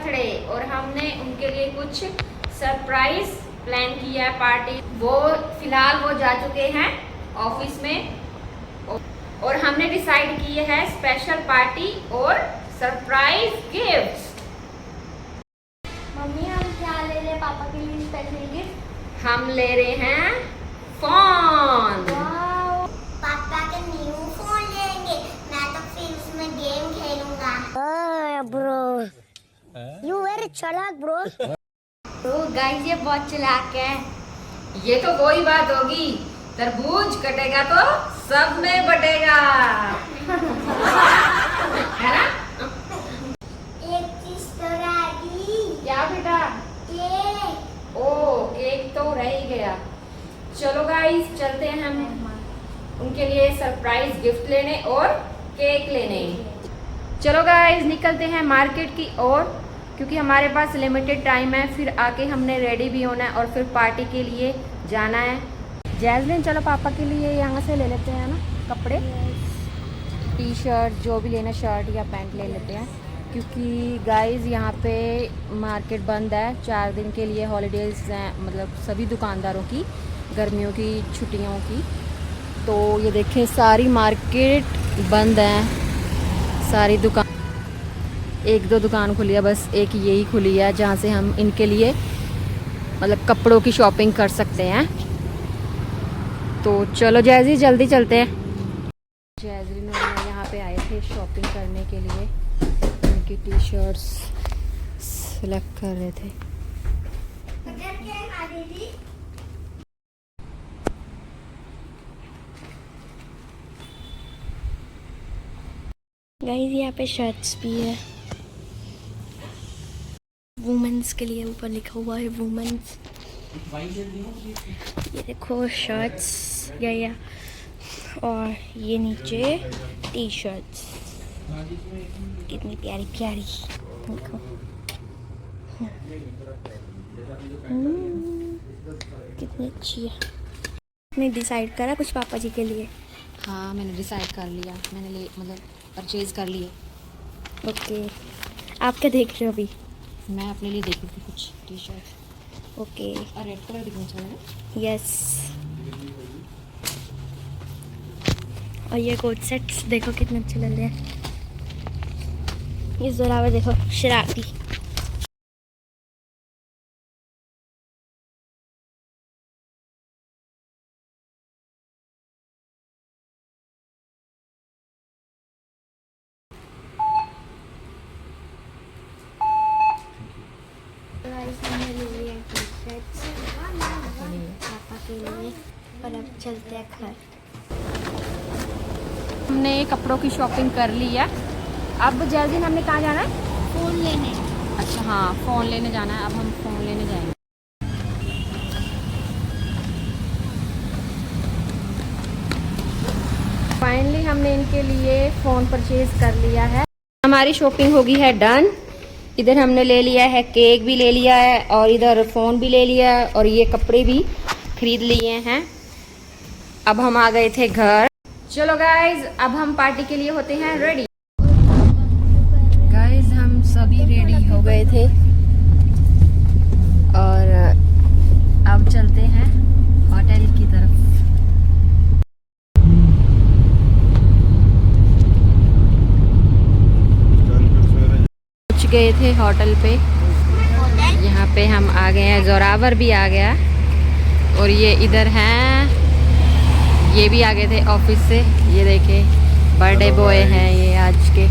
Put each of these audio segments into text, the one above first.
Birthday और हमने उनके लिए कुछ सरप्राइज प्लान किया है पार्टी। वो फिलहाल वो जा चुके हैं ऑफिस में और हमने डिसाइड किए है स्पेशल पार्टी और सरप्राइज गिफ्ट्स। मम्मी हम क्या ले रहे हैं पापा के लिए स्पेशल गिफ्ट? हम ले रहे हैं फोन। पापा के न्यू फोन लेंगे। मैं तो फिर उसमें गेम खेलूंगा। ब्रो यू वेरी चालाक ब्रो। तो गाइस ये बहुत चालाक है। ये तो वही बात होगी, तरबूज कटेगा तो सब में बटेगा। है ना? एक चीज तो रह गई। क्या बेटा? केक। ओ केक तो रह ही गया। चलो गाइस चलते हैं हम उनके लिए सरप्राइज गिफ्ट लेने और केक लेने। चलो गाइस निकलते हैं मार्केट की ओर, क्योंकि हमारे पास लिमिटेड टाइम है। फिर आके हमने रेडी भी होना है और फिर पार्टी के लिए जाना है। जैस्मिन चलो पापा के लिए यहाँ से ले लेते हैं ना कपड़े, टी शर्ट जो भी लेना, शर्ट या पैंट ले लेते हैं, क्योंकि गाइस यहाँ पे मार्केट बंद है 4 दिन के लिए। हॉलीडेज़ हैं, मतलब सभी दुकानदारों की गर्मियों की छुट्टियों की। तो ये देखें सारी मार्केट बंद है, सारी दुकान, 1-2 दुकान खुली है, बस एक यही खुली है जहाँ से हम इनके लिए मतलब कपड़ों की शॉपिंग कर सकते हैं। तो चलो जैजी जल्दी चलते हैं। जैजी में यहाँ पे आए थे शॉपिंग करने के लिए, उनकी टी शर्ट्स सेलेक्ट कर रहे थे। गाइस यहाँ पे शर्ट्स भी है वुमेन्स के लिए, ऊपर लिखा हुआ है वुमेन्स। ये देखो शर्ट्स या और ये नीचे टी शर्ट्स कितनी प्यारी प्यारी देखो। कितनी अच्छी है। आपने डिसाइड करा कुछ पापा जी के लिए? हाँ मैंने डिसाइड कर लिया, मैंने मतलब परचेज कर लिए। ओके आप क्या देख रहे हो अभी? मैं अपने लिए देखी थी कुछ टी शर्ट। ओके और रेड कलर दिखना चाहिए। यस। और ये कोट सेट्स देखो कितने अच्छे लग रहे हैं। ये जोरावर देखो शरारती। पापा के लिए और अब चलते हैं घर। हमने कपड़ों की शॉपिंग कर ली है। अब जैसे हमने कहाँ जाना है? फोन लेने। अच्छा हाँ फ़ोन लेने जाना है। अब हम फ़ोन लेने जाएंगे। फाइनली हमने इनके लिए फ़ोन परचेज कर लिया है। हमारी शॉपिंग हो गई है डन। इधर हमने ले लिया है, केक भी ले लिया है और इधर फ़ोन भी ले लिया है और ये कपड़े भी खरीद लिए हैं। अब हम आ गए थे घर। चलो गाइज अब हम पार्टी के लिए होते हैं रेडी। गाइज हम सभी रेडी हो गए थे और अब चलते हैं होटल की तरफ। पहुंच गए थे होटल पे। यहाँ पे हम आ गए हैं, जोरावर भी आ गया और ये इधर हैं, ये भी आ गए थे ऑफिस से। ये देखे बर्थडे बॉय हैं ये आज के।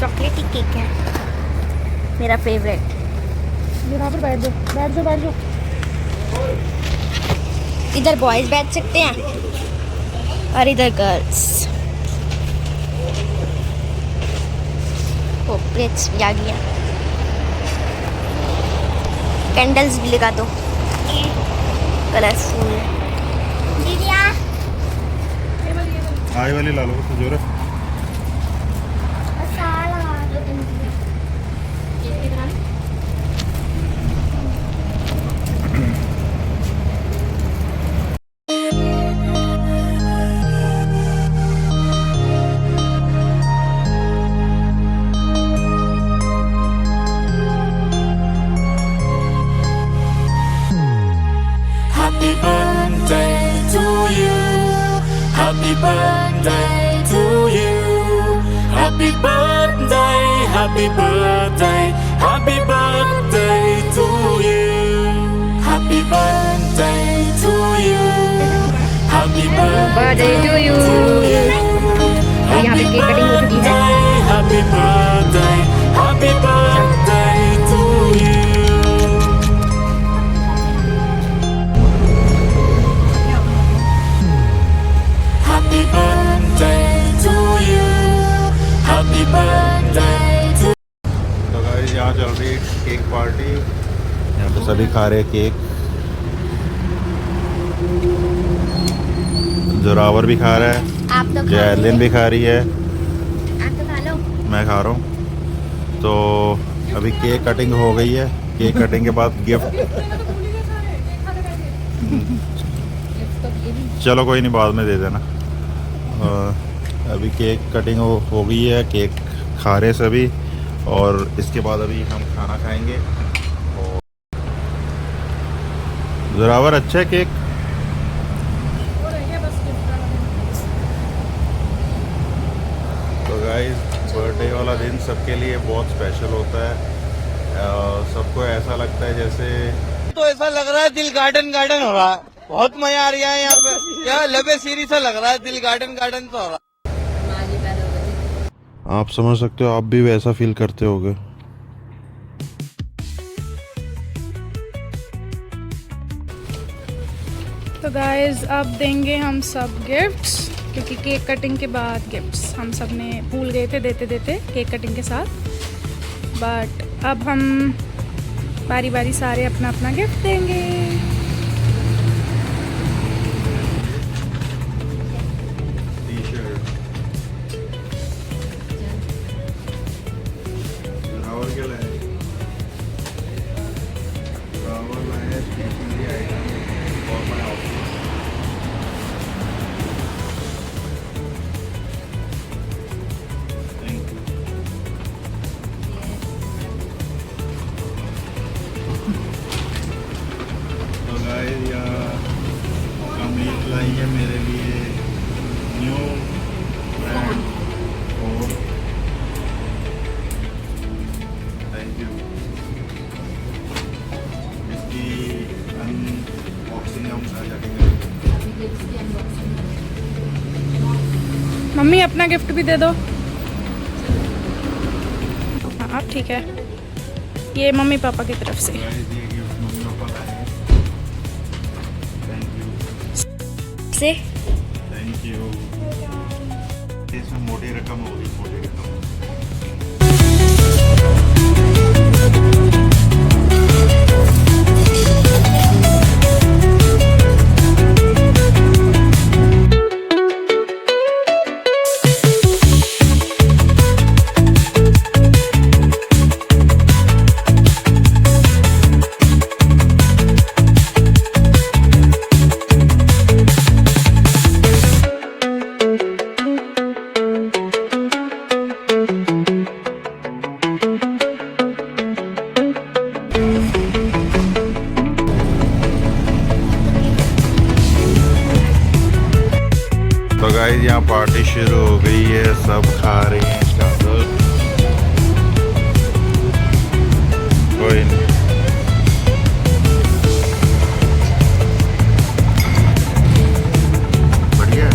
चॉकलेटी केक है मेरा फेवरेट। यहाँ पर बैठ जाओ बैठ जाओ बैठ जाओ। इधर बॉयज बैठ सकते हैं और इधर गर्ल्स। ओ प्लेट्स भी आ गया। कैंडल्स भी लगा दो कलरफुल। आई वाली ला लो जोर। birthday to you. Happy birthday, happy birthday, happy birthday to you. Happy birthday to you. Happy birthday to you. और यहाँ पे केक कटिंग हो चुकी है। Happy birthday, happy birthday to you. Happy birthday to you. Happy birthday to तो guys यहाँ चल रही है केक पार्टी। यहाँ पे सभी खा रहे हैं केक। जोरावर भी खा रहा है, आप तो जैलिन भी खा रही है, आप तो खा लो। मैं खा रहा हूँ। तो अभी केक कटिंग हो गई है। केक कटिंग के बाद गिफ्ट, चलो कोई नहीं, बाद में दे देना। अभी केक कटिंग हो गई है, केक खा रहे सभी, और इसके बाद अभी हम खाना खाएंगे। और जोरावर अच्छा है केक। तो गाइस बर्थडे वाला दिन सबके लिए बहुत स्पेशल होता है। सबको ऐसा लगता है जैसे तो ऐसा लग रहा है दिल गार्डन गार्डन हो रहा है। बहुत मजा आ रहा है यहाँ पे। यहाँ लबे सीरी सा लग रहा है, दिल गार्डन गार्डन सा हो रहा है। आप समझ सकते हो, आप भी वैसा फील करते होगे। तो गाइस अब देंगे हम सब गिफ्ट्स, क्योंकि केक कटिंग के बाद गिफ्ट्स हम सब ने भूल गए थे देते देते केक कटिंग के साथ। बट अब हम बारी बारी सारे अपना अपना गिफ्ट देंगे। कमीज लाई है मेरे लिए न्यू ब्रांड, और थैंक यू। इसकी अनबॉक्सिंग हम घर जाके करेंगे। मम्मी अपना गिफ्ट भी दे दो। हाँ ठीक है, ये मम्मी पापा की तरफ से। Guys, ये गिफ्ट मम्मी पापा लाए हैं। थैंक यू, से थैंक यू। इसमें मोटी रकम होगी, मोटी रकम। तो गाइस यहाँ पार्टी शुरू हो गई है, सब खा रहे हैं चादर। कोई नहीं, बढ़िया।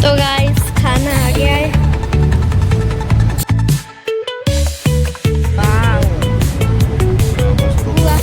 तो गाइस खाना आ गया है। हुआ।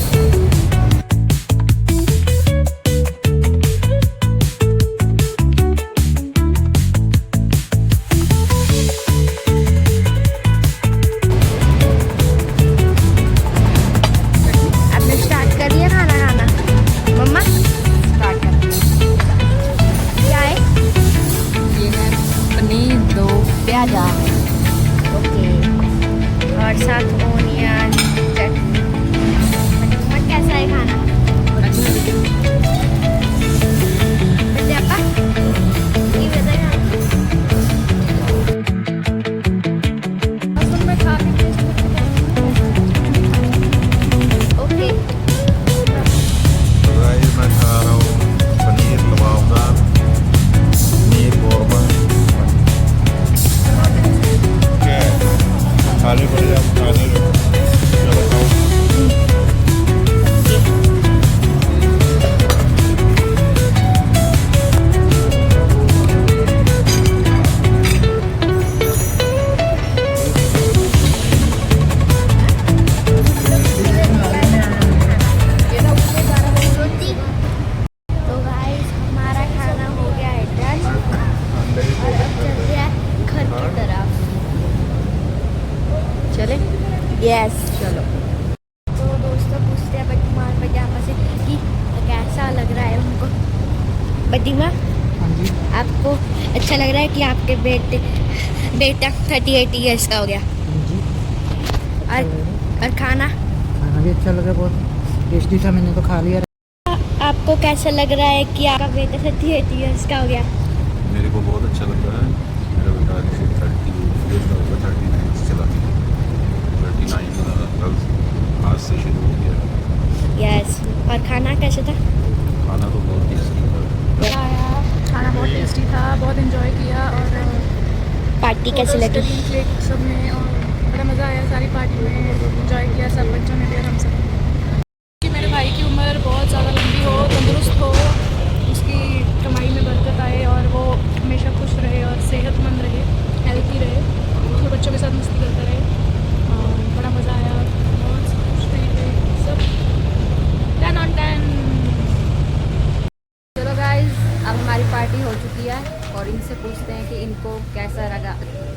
फतिमा, आपको अच्छा लग रहा है कि आपके बेटा 38 ईयर्स का हो गया? और खाना भी अच्छा लगा, बहुत टेस्टी था, मैंने तो खा लिया। आपको कैसा लग रहा है कि आपका बेटा 38 ईयर्स का हो गया? मेरे को बहुत अच्छा लग रहा है। मेरा बेटा आज से 39 से चला गया। 39 आज से शुरू हो गया। यस। और खाना कैसा था? खाना तो बहुत टेस्टी था। खाना बहुत टेस्टी था, बहुत एंजॉय किया। और पार्टी कैसी लगी? सब में, और बड़ा मज़ा आया सारी पार्टी में, एंजॉय किया सब बच्चों ने भी और हम सब। कि मेरे भाई की उम्र बहुत ज़्यादा लंबी हो, तंदुरुस्त हो, उसकी कमाई में बरकत आए और वो हमेशा खुश रहे और सेहतमंद रहे, हेल्थी रहे, तो बच्चों के साथ मस्ती करता रहे। और बड़ा मज़ा आया, बहुत खुश थे सब। 10 on 10। चलो गाइस, अब हमारी पार्टी हो चुकी है और इनसे पूछते हैं कि इनको कैसा लगा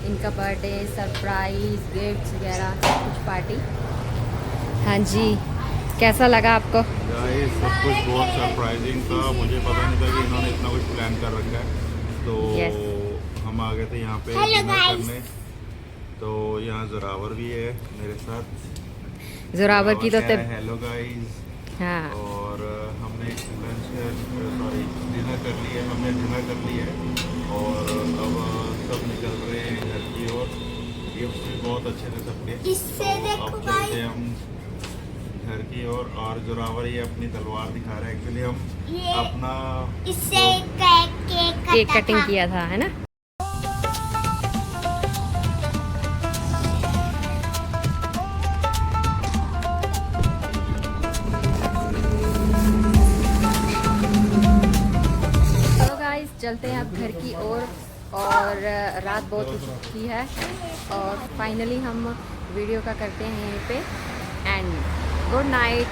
इनका बर्थडे, सरप्राइज, गिफ्ट्स वगैरह सब कुछ पार्टी। हाँ जी, कैसा लगा आपको? गाइस सब कुछ बहुत सरप्राइजिंग था। मुझे पता नहीं था कि इन्होंने इतना कुछ प्लान कर रखा है। तो Yes. हम आ गए थे यहाँ पे Hello, डिनर guys. करने। तो यहाँ जोरावर भी है मेरे साथ। जोरावर की तो हेलो गाइस। हाँ, और हमने डिनर कर लिया, और अब सब निकल रहे हैं घर की ओर। गिफ्ट भी बहुत अच्छे थे सबके। इससे तो देखो अब भाई। चलते हम घर की ओर। और जोरावर ये अपनी तलवार दिखा रहा है। एक्चुअली हम ये अपना इससे केक कटिंग किया था, है ना? चलो गाइस, चलते हैं अब घर की ओर। और रात बहुत हो चुकी है और फाइनली हम वीडियो का करते हैं यहीं पे एंड। Good night.